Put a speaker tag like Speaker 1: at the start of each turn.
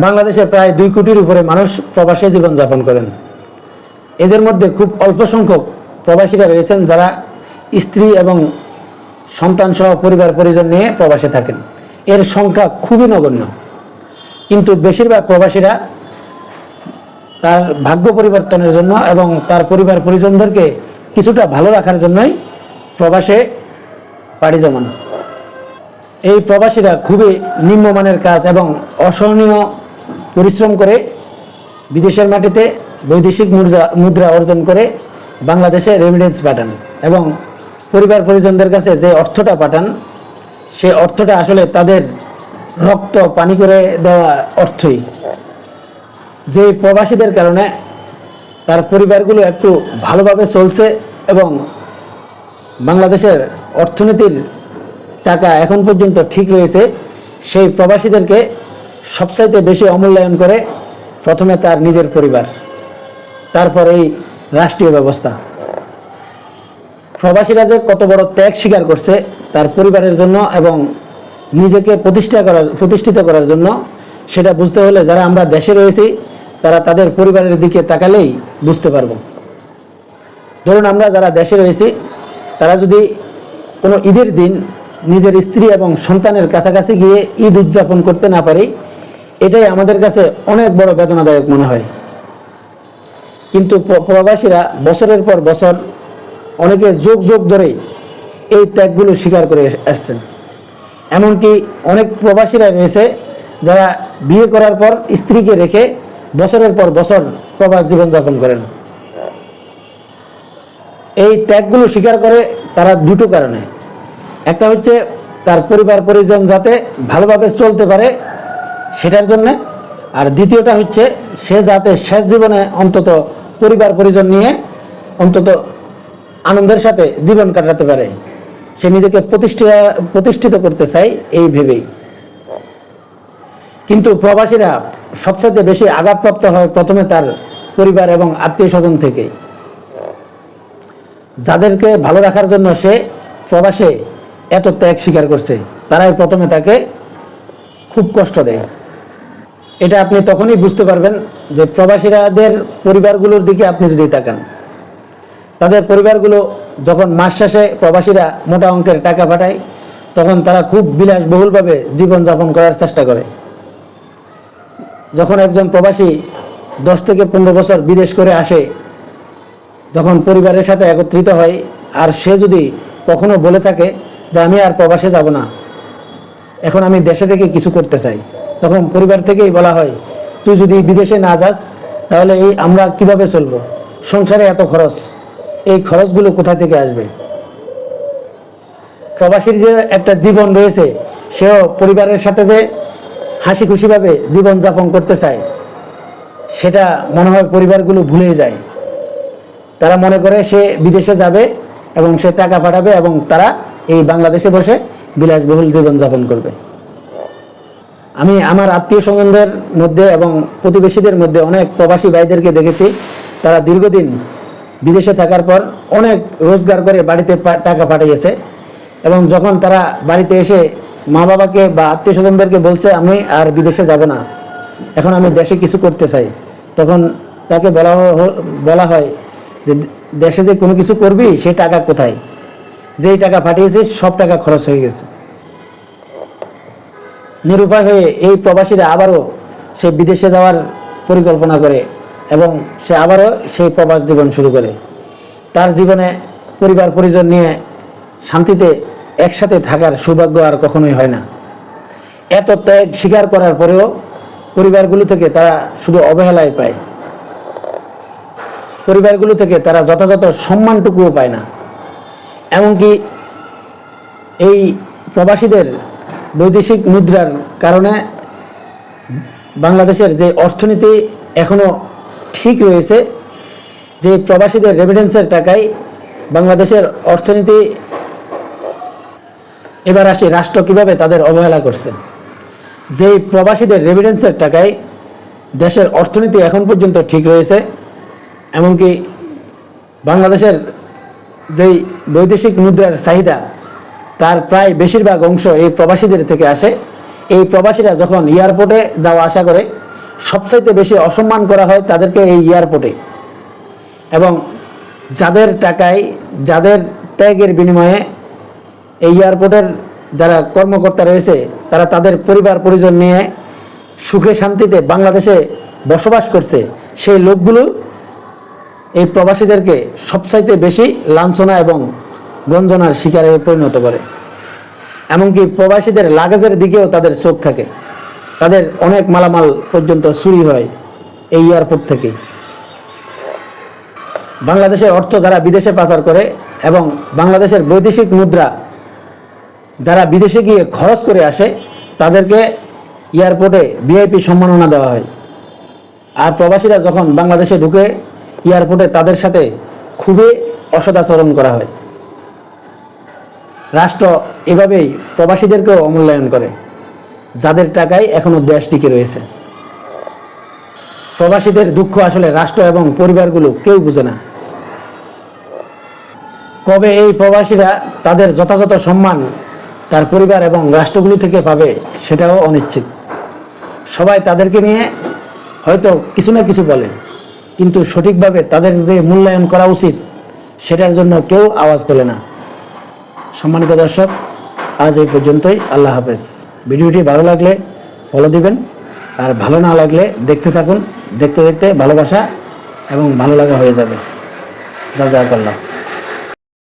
Speaker 1: বাংলাদেশে প্রায় 2 কোটির উপরে মানুষ প্রবাসে জীবনযাপন করেন। এদের মধ্যে খুব অল্প সংখ্যক প্রবাসীরা রয়েছেন যারা স্ত্রী এবং সন্তান সহ পরিবার পরিজন নিয়ে প্রবাসে থাকেন। এর সংখ্যা খুবই নগণ্য, কিন্তু বেশিরভাগ প্রবাসীরা তার ভাগ্য পরিবর্তনের জন্য এবং তার পরিবার পরিজনদেরকে কিছুটা ভালো রাখার জন্যই প্রবাসে পাড়ি জমান। এই প্রবাসীরা খুবই নিম্নমানের কাজ এবং অসহনীয় পরিশ্রম করে বিদেশের মাটিতে বৈদেশিক মুদ্রা অর্জন করে বাংলাদেশে রেমিটেন্স পাঠান এবং পরিবার পরিজনদের কাছে যে অর্থটা পাঠান সে অর্থটা আসলে তাদের রক্ত পানি করে দেওয়া অর্থই। যে প্রবাসীদের কারণে তার পরিবারগুলো একটু ভালোভাবে চলছে এবং বাংলাদেশের অর্থনীতির টাকা এখন পর্যন্ত ঠিক রয়েছে, সেই প্রবাসীদেরকে সবচাইতে বেশি অমূল্যায়ন করে প্রথমে তার নিজের পরিবার, তারপর এই রাষ্ট্রীয় ব্যবস্থা। প্রবাসীরা যে কত বড় ত্যাগ স্বীকার করছে তার পরিবারের জন্য এবং নিজেকে প্রতিষ্ঠিত করার জন্য, সেটা বুঝতে হলে যারা আমরা দেশে রয়েছি তারা তাদের পরিবারের দিকে তাকালেই বুঝতে পারব। ধরুন আমরা যারা দেশে রয়েছি তারা যদি কোনো ঈদের দিন নিজের স্ত্রী এবং সন্তানের কাছাকাছি গিয়ে ঈদ উদযাপন করতে না পারি, এটাই আমাদের কাছে অনেক বড় বেদনাদায়ক মনে হয়। কিন্তু প্রবাসীরা বছরের পর বছর, অনেকে যুগ যুগ ধরেই এই ত্যাগগুলো স্বীকার করে আসছেন। এমনকি অনেক প্রবাসীরা রয়েছে যারা বিয়ে করার পর স্ত্রীকে রেখে বছরের পর বছর প্রবাস জীবনযাপন করেন। এই ত্যাগগুলো স্বীকার করে তারা দুটো কারণে। একটা হচ্ছে তার পরিবার পরিজন যাতে ভালোভাবে চলতে পারে সেটার জন্যে, আর দ্বিতীয়টা হচ্ছে সে যাতে শেষ জীবনে অন্তত পরিবার পরিজন নিয়ে অন্তত আনন্দের সাথে জীবন কাটাতে পারে, সে নিজেকে প্রতিষ্ঠিত করতে চায় এই ভেবেই। কিন্তু প্রবাসীরা সবচেয়ে বেশি আঘাতপ্রাপ্ত হয় প্রথমে তার পরিবার এবং আত্মীয় স্বজন থেকে, যাদেরকে ভালো রাখার জন্য সে প্রবাসে এত ত্যাগ স্বীকার করছে, তারাই প্রথমে তাকে খুব কষ্ট দেয়। এটা আপনি তখনই বুঝতে পারবেন যে প্রবাসীদের পরিবারগুলোর দিকে আপনি যদি তাকান, তাদের পরিবারগুলো যখন মাস শেষে প্রবাসীরা মোটা অঙ্কের টাকা পাঠায় তখন তারা খুব বিলাসবহুলভাবে জীবনযাপন করার চেষ্টা করে। যখন একজন প্রবাসী 10 থেকে 15 বছর বিদেশ করে আসে, যখন পরিবারের সাথে একত্রিত হয়, আর সে যদি কখনো বলে থাকে যে আমি আর প্রবাসে যাব না, এখন আমি দেশে থেকে কিছু করতে চাই, তখন পরিবার থেকেই বলা হয় তুই যদি বিদেশে না যাস তাহলে এই আমরা কিভাবে চলবো, সংসারে এত খরচ, এই খরচগুলো কোথা থেকে আসবে। প্রবাসীর যে একটা জীবন রয়েছে, সেও পরিবারের সাথে যে হাসি খুশিভাবে জীবনযাপন করতে চায়, সেটা মনে হয় পরিবারগুলো ভুলে যায়। তারা মনে করে সে বিদেশে যাবে এবং সে টাকা পাঠাবে এবং তারা এই বাংলাদেশে বসে বিলাসবহুল জীবনযাপন করবে। আমি আমার আত্মীয় স্বজনদের মধ্যে এবং প্রতিবেশীদের মধ্যে অনেক প্রবাসী ভাইদেরকে দেখেছি, তারা দীর্ঘদিন বিদেশে থাকার পর অনেক রোজগার করে বাড়িতে টাকা পাঠিয়েছে এবং যখন তারা বাড়িতে এসে মা বাবাকে বা আত্মীয় স্বজনদেরকে বলছে আমি আর বিদেশে যাব না, এখন আমি দেশে কিছু করতে চাই, তখন তাকে বলা হয় যে দেশে যে কোনো কিছু করবি সেই টাকা কোথায়, যেই টাকা পাঠিয়েছিস সব টাকা খরচ হয়ে গেছে। নিরুপায় হয়ে এই প্রবাসীরা আবারও সে বিদেশে যাওয়ার পরিকল্পনা করে এবং সে আবারও সেই প্রবাস জীবন শুরু করে। তার জীবনে পরিবার পরিজন নিয়ে শান্তিতে একসাথে থাকার সৌভাগ্য আর কখনোই হয় না। এত ত্যাগ স্বীকার করার পরেও পরিবারগুলো থেকে তারা শুধু অবহেলায় পায়, পরিবারগুলো থেকে তারা যথাযথ সম্মানটুকুও পায় না। এমনকি এই প্রবাসীদের বৈদেশিক মুদ্রার কারণে বাংলাদেশের যে অর্থনীতি এখনো ঠিক রয়েছে, যে প্রবাসীদের রেমিটেন্সের টাকায় বাংলাদেশের অর্থনীতি, এবার আসি রাষ্ট্র কিভাবে তাদের অবহেলা করছে। যে প্রবাসীদের রেমিটেন্সের টাকায় দেশের অর্থনীতি এখন পর্যন্ত ঠিক রয়েছে, এমনকি বাংলাদেশের যেই বৈদেশিক মুদ্রার চাহিদা তার প্রায় বেশিরভাগ অংশ এই প্রবাসীদের থেকে আসে। এই প্রবাসীরা যখন এয়ারপোর্টে যাওয়া আসা করে সবচাইতে বেশি অসম্মান করা হয় তাদেরকে এই এয়ারপোর্টে। এবং যাদের টাকায়, যাদের ত্যাগের বিনিময়ে এই এয়ারপোর্টের যারা কর্মকর্তা রয়েছে, তারা তাদের পরিবার পরিজন নিয়ে সুখে শান্তিতে বাংলাদেশে বসবাস করছে, সেই লোকগুলো এই প্রবাসীদেরকে সবচাইতে বেশি লাঞ্ছনা এবং গঞ্জনার শিকারে পরিণত করে। এমনকি প্রবাসীদের লাগেজের দিকেও তাদের চোখ থাকে। তাদের অনেক মালামাল পর্যন্ত চুরি হয় এই এয়ারপোর্ট থেকে। বাংলাদেশের অর্থ যারা বিদেশে পাচার করে এবং বাংলাদেশের বৈদেশিক মুদ্রা যারা বিদেশে গিয়ে খরচ করে আসে, তাদেরকে এয়ারপোর্টে ভিআইপি সম্মাননা দেওয়া হয়। আর প্রবাসীরা যখন বাংলাদেশে ঢুকে এয়ারপোর্টে তাদের সাথে খুবই অসদাচরণ করা হয়। রাষ্ট্র এভাবেই প্রবাসীদেরকেও অমূল্যায়ন করে, যাদের টাকায় এখনো দেশ টিকে রয়েছে। প্রবাসীদের দুঃখ আসলে রাষ্ট্র এবং পরিবারগুলো কেউ বুঝে না। কবে এই প্রবাসীরা তাদের যথাযথ সম্মান তার পরিবার এবং রাষ্ট্রগুলো থেকে পাবে, সেটাও অনিশ্চিত। সবাই তাদেরকে নিয়ে হয়তো কিছু না কিছু বলে, কিন্তু সঠিকভাবে তাদের যে মূল্যায়ন করা উচিত সেটার জন্য কেউ আওয়াজ তোলে না। সম্মানিত দর্শক, আজ এই পর্যন্তই। আল্লাহ হাফেজ। ভিডিওটি ভালো লাগলে ফলো দিবেন, আর ভালো না লাগলে দেখতে থাকুন। দেখতে দেখতে ভালোবাসা এবং ভালো লাগা হয়ে যাবে। জাযাকাল্লাহ।